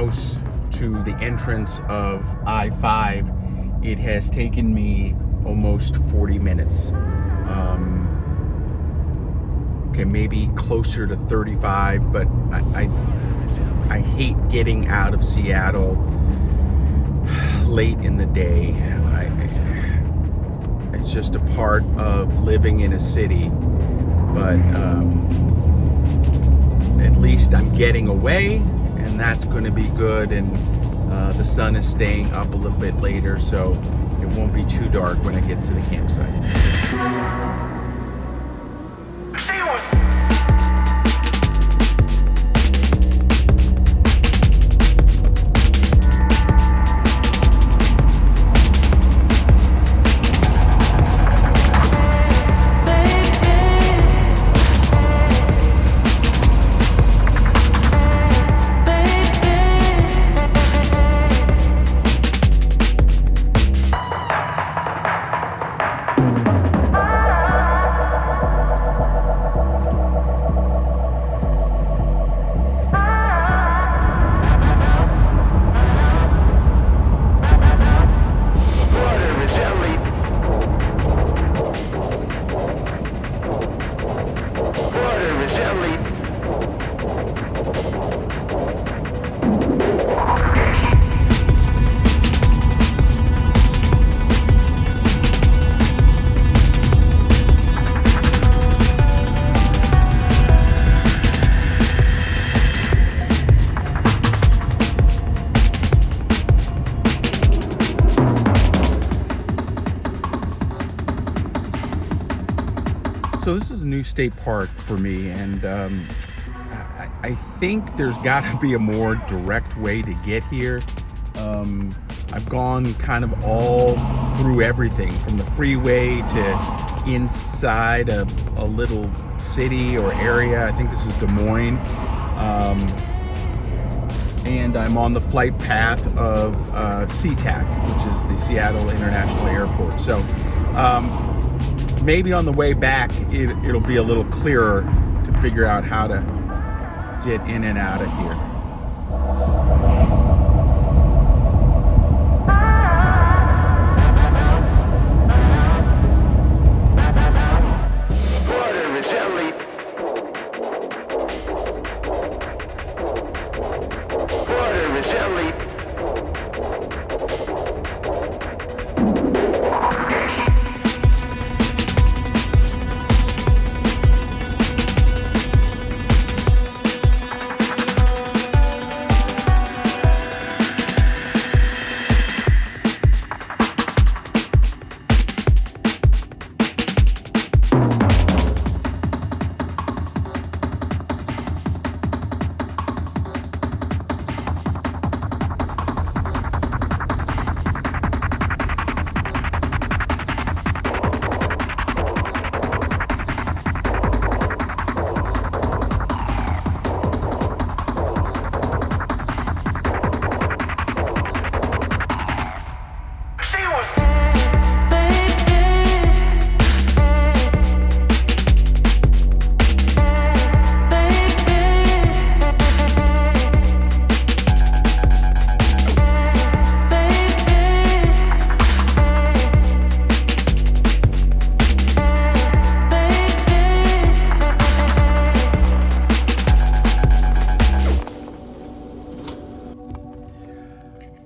house to the entrance of I-5, it has taken me almost 40 minutes. Okay, maybe closer to 35, but I hate getting out of Seattle late in the day. It's just a part of living in a city, but at least I'm getting away, and that's going to be good. And the sun is staying up a little bit later, so it won't be too dark when I get to the campsite. So this is a new state park for me, and I think there's got to be a more direct way to get here. I've gone kind of all through everything, from the freeway to inside a little city or area. I think this is Des Moines. And I'm on the flight path of SeaTac, which is the Seattle International Airport. So maybe on the way back, it'll be a little clearer to figure out how to get in and out of here.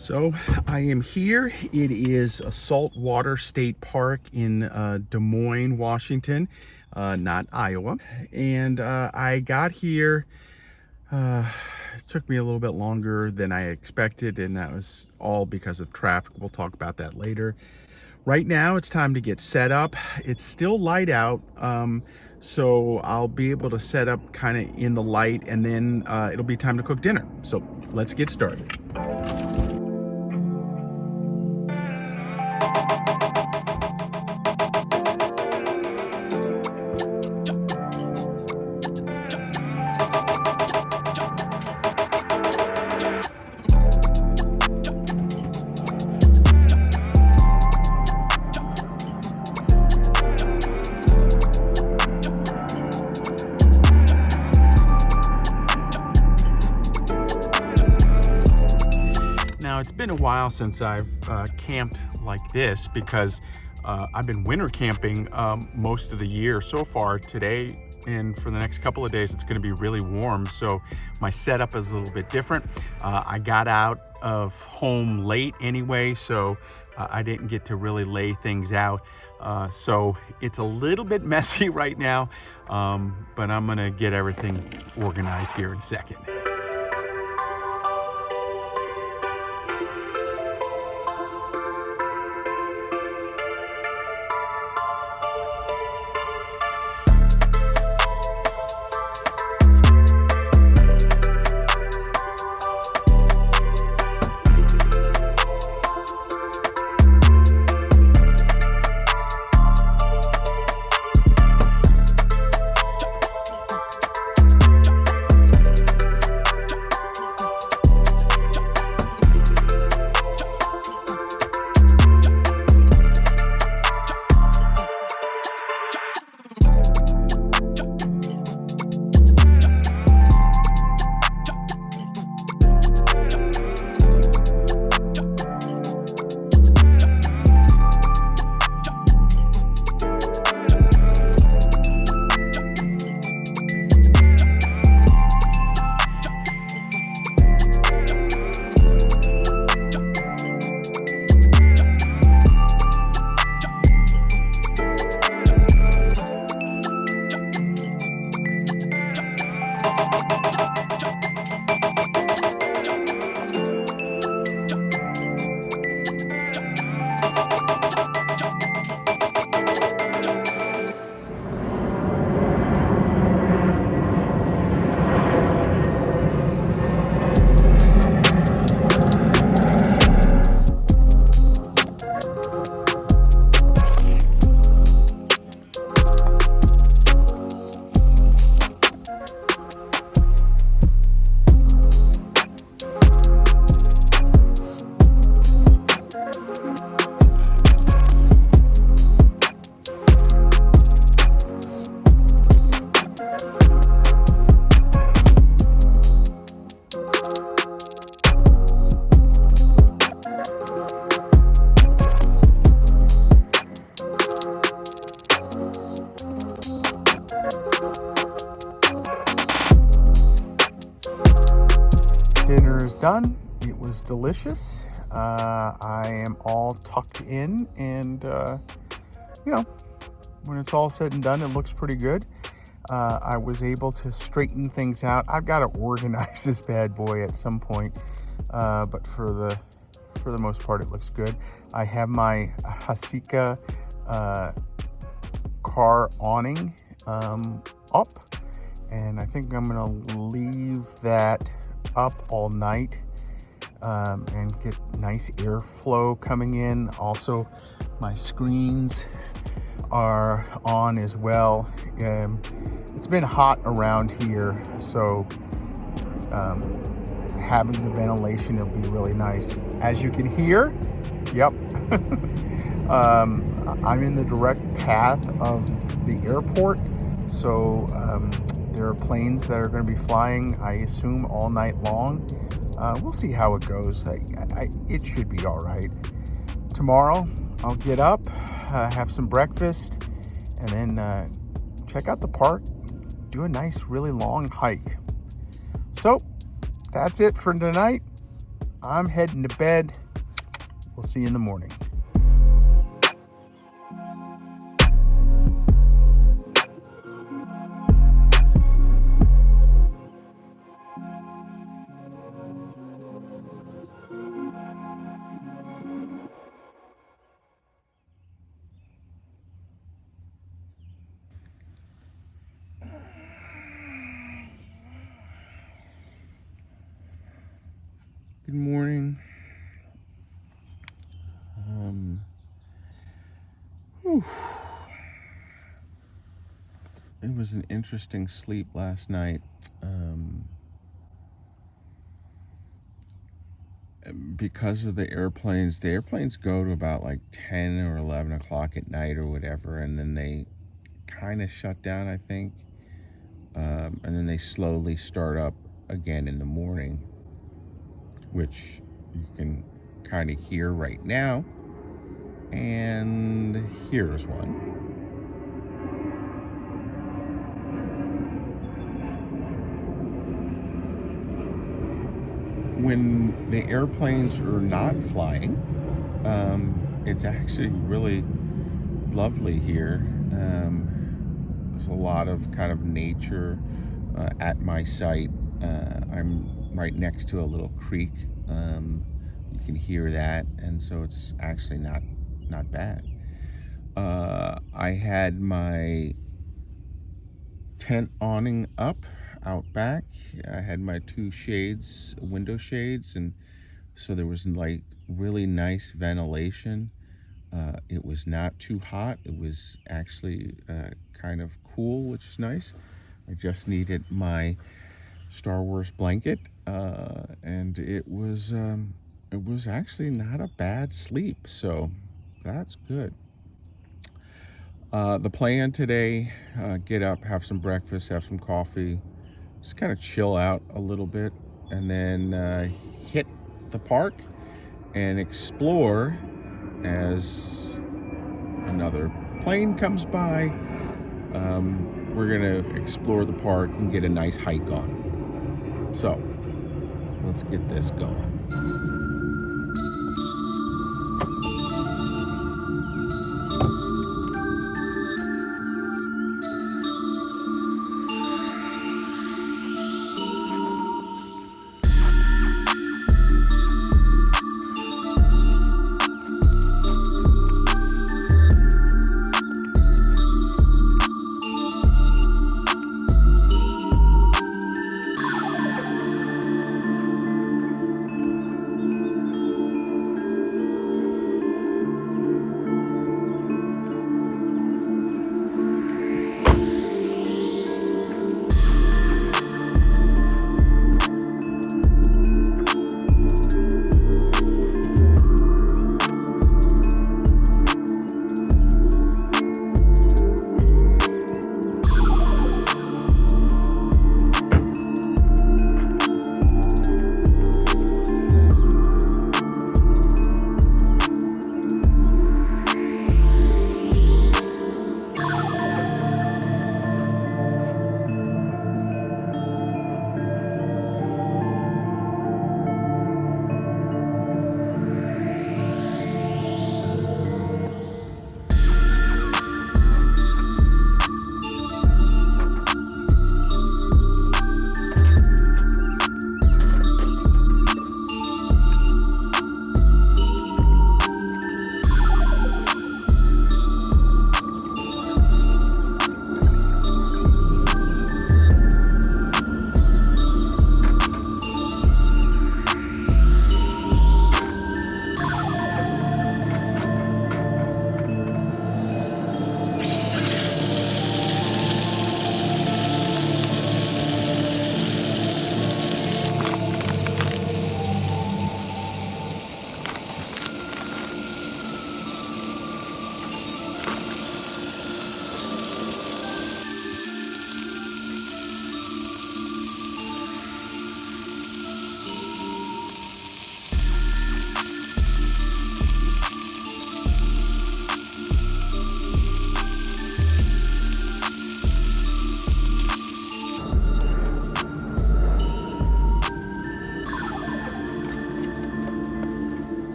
So I am here. It is a Saltwater State Park in Des Moines, Washington, not Iowa. And I got here, it took me a little bit longer than I expected, and that was all because of traffic. We'll talk about that later. Right now, it's time to get set up. It's still light out, so I'll be able to set up kind of in the light, and then it'll be time to cook dinner. So let's get started. been a while since I've camped like this because I've been winter camping most of the year so far. Today and for the next couple of days, it's going to be really warm, so my setup is a little bit different. I got out of home late anyway, so I didn't get to really lay things out. So it's a little bit messy right now, but I'm going to get everything organized here in a second. Dinner is done. It was delicious. I am all tucked in, and you know, when it's all said and done, it looks pretty good. I was able to straighten things out. I've got to organize this bad boy at some point, but for the most part, it looks good. I have my Hasika car awning up, and I think I'm gonna leave that up all night and get nice airflow coming in. Also, my screens are on as well. It's been hot around here, so having the ventilation will be really nice. As you can hear, yep, I'm in the direct path of the airport, so there are planes that are going to be flying, I assume, all night long. We'll see how it goes. It should be all right. Tomorrow, I'll get up, have some breakfast, and then check out the park, do a nice, really long hike. So, that's it for tonight. I'm heading to bed. We'll see you in the morning. Good morning. It was an interesting sleep last night. Because of the airplanes go to about like 10 or 11 o'clock at night or whatever, and then they kind of shut down, I think. And then they slowly start up again in the morning, which you can kind of here right now. And here's one. When the airplanes are not flying, it's actually really lovely here. There's a lot of kind of nature at my site. I'm right next to a little creek. You can hear that, and so it's actually not bad. I had my tent awning up out back. I had my two shades, window shades, and so there was like really nice ventilation. It was not too hot. It was actually kind of cool, which is nice. I just needed my Star Wars blanket, and it was actually not a bad sleep, so that's good. The plan today, get up, have some breakfast, have some coffee, just kind of chill out a little bit, and then hit the park and explore as another plane comes by. We're gonna explore the park and get a nice hike on. So let's get this going.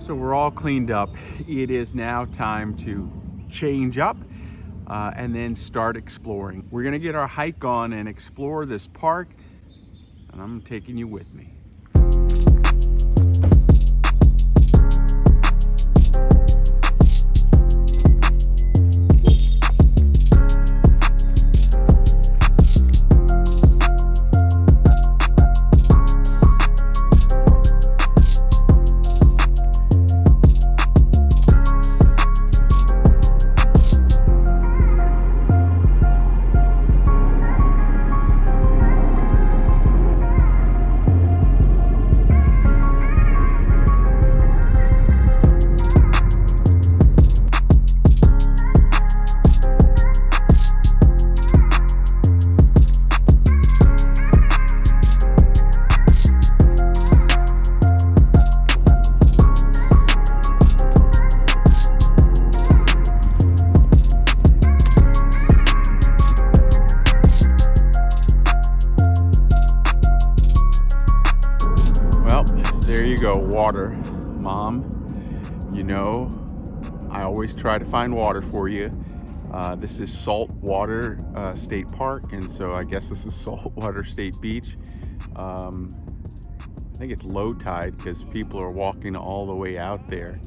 So we're all cleaned up. It is now time to change up and then start exploring. We're gonna get our hike on and explore this park, and I'm taking you with me. There you go, water. Mom, you know, I always try to find water for you. This is Saltwater State Park, and so I guess this is Saltwater State Beach. I think it's low tide because people are walking all the way out there,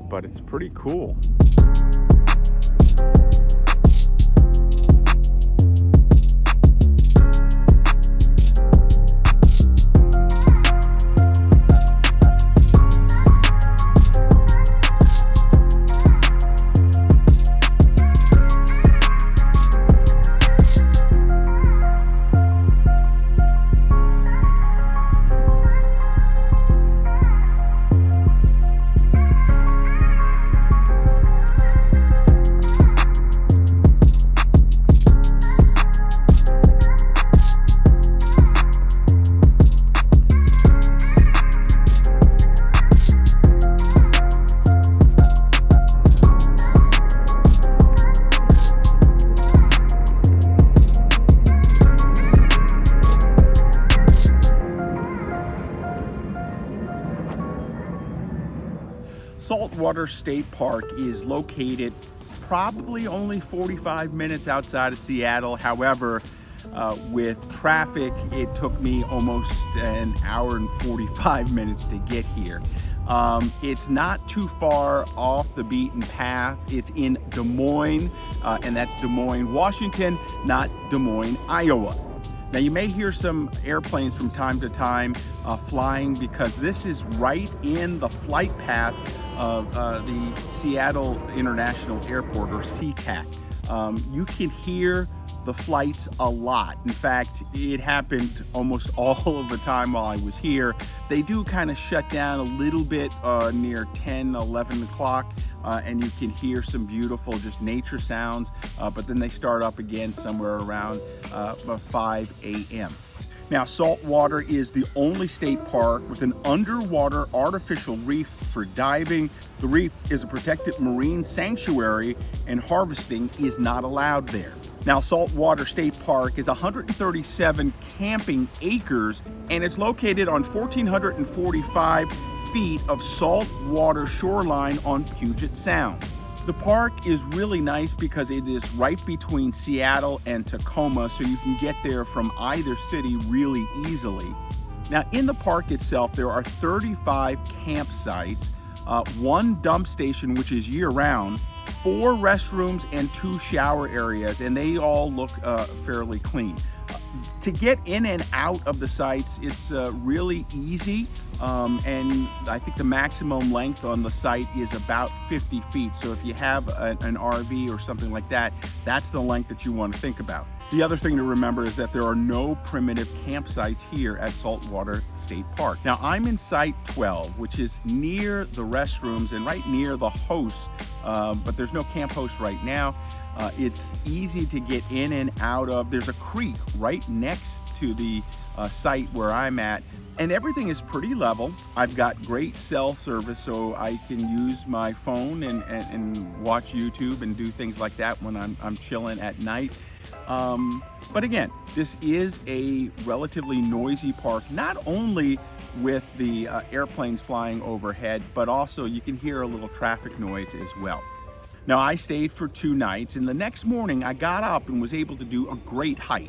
but it's pretty cool. Saltwater State Park is located probably only 45 minutes outside of Seattle. However, with traffic, it took me almost an hour and 45 minutes to get here. It's not too far off the beaten path. It's in Des Moines, and that's Des Moines, Washington, not Des Moines, Iowa. Now you may hear some airplanes from time to time flying because this is right in the flight path of the Seattle International Airport, or SeaTac. You can hear the flights a lot. In fact, it happened almost all of the time while I was here. They do kind of shut down a little bit near 10, 11 o'clock, and you can hear some beautiful just nature sounds, but then they start up again somewhere around 5 a.m. Now, Saltwater is the only state park with an underwater artificial reef for diving. The reef is a protected marine sanctuary, and harvesting is not allowed there. Now, Saltwater State Park is 137 camping acres, and it's located on 1,445 feet of saltwater shoreline on Puget Sound. The park is really nice because it is right between Seattle and Tacoma, so you can get there from either city really easily. Now, in the park itself, there are 35 campsites, one dump station, which is year-round, 4 restrooms, and 2 shower areas, and they all look fairly clean. To get in and out of the sites, it's really easy, and I think the maximum length on the site is about 50 feet. So if you have an RV or something like that, that's the length that you want to think about. The other thing to remember is that there are no primitive campsites here at Saltwater State Park. Now, I'm in Site 12, which is near the restrooms and right near the host, but there's no camp host right now. It's easy to get in and out of. There's a creek right next to the site where I'm at, and everything is pretty level. I've got great cell service, so I can use my phone and watch YouTube and do things like that when I'm chilling at night. But again, this is a relatively noisy park, not only with the airplanes flying overhead, but also you can hear a little traffic noise as well. Now, I stayed for 2 nights, and the next morning I got up and was able to do a great hike.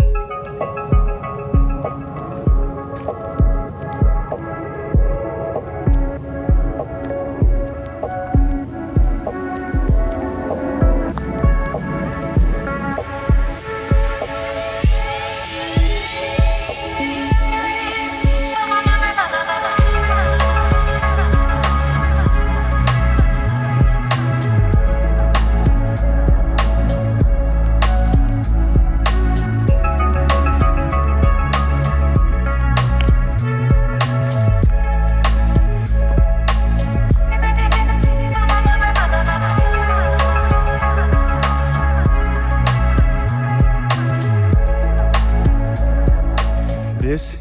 This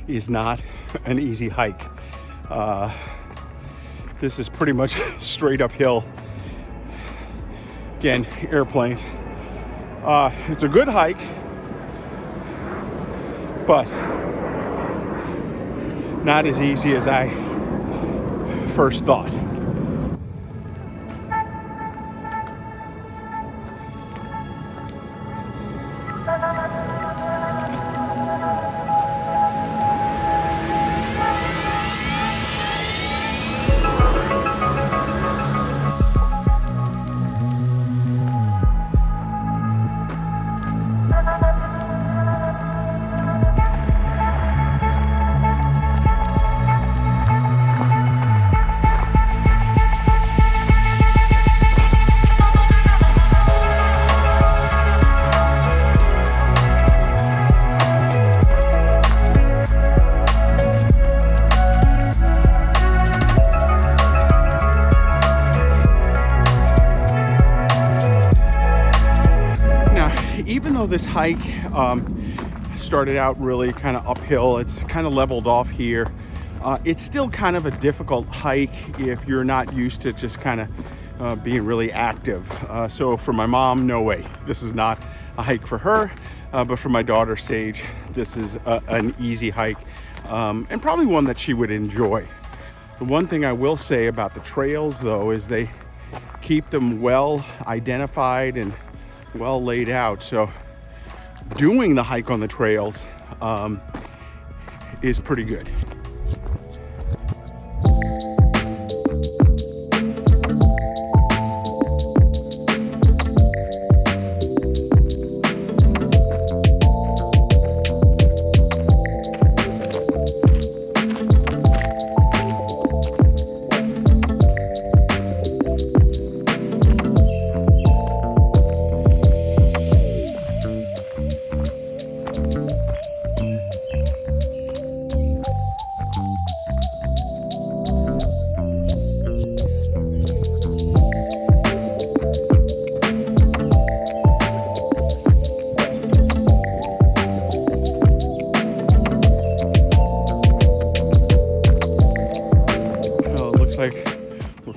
is not an easy hike. This is pretty much straight uphill. Again, airplanes. It's a good hike, but not as easy as I first thought. Even though this hike started out really kind of uphill, it's kind of leveled off here. It's still kind of a difficult hike if you're not used to just kind of being really active. So for my mom, no way. This is not a hike for her, but for my daughter Sage, this is an easy hike and probably one that she would enjoy. The one thing I will say about the trails though is they keep them well identified and well laid out, so doing the hike on the trails is pretty good.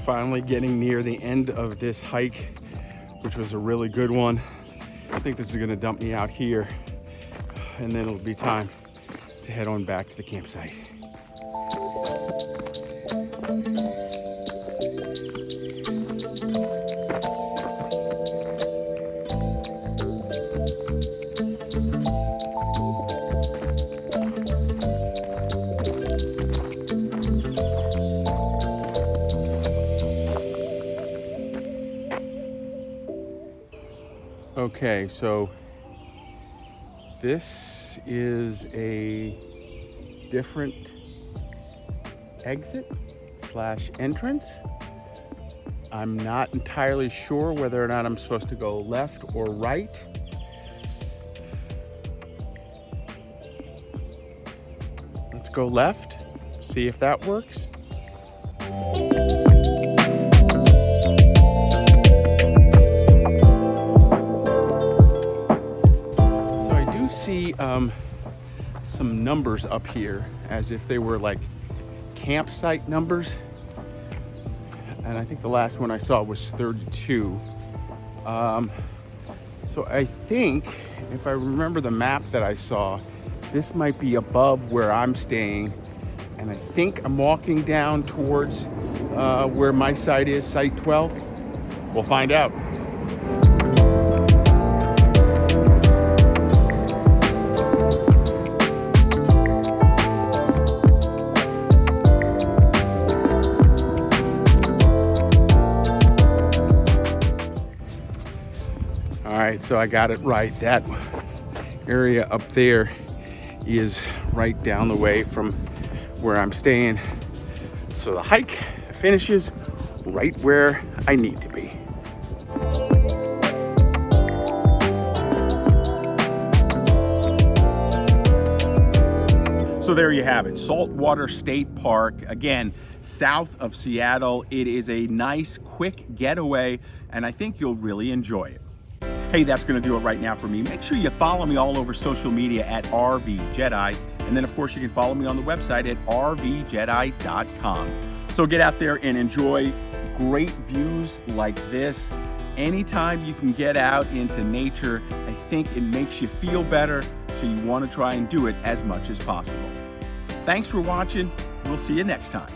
Finally getting near the end of this hike, which was a really good one. I think this is going to dump me out here, and then it'll be time to head on back to the campsite. Okay, so this is a different exit / entrance. I'm not entirely sure whether or not I'm supposed to go left or right. Let's go left, see if that works. See some numbers up here as if they were like campsite numbers, and I think the last one I saw was 32. So I think if I remember the map that I saw, this might be above where I'm staying, And I think I'm walking down towards where my site is, site 12. We'll find out. All right, so I got it right. That area up there is right down the way from where I'm staying. So the hike finishes right where I need to be. So there you have it, Saltwater State Park. Again, south of Seattle. It is a nice, quick getaway, and I think you'll really enjoy it. Hey, that's gonna do it right now for me. Make sure you follow me all over social media at RVJEDEYE. And then of course you can follow me on the website at RVJEDEYE.com. So get out there and enjoy great views like this. Anytime you can get out into nature, I think it makes you feel better. So you wanna try and do it as much as possible. Thanks for watching. We'll see you next time.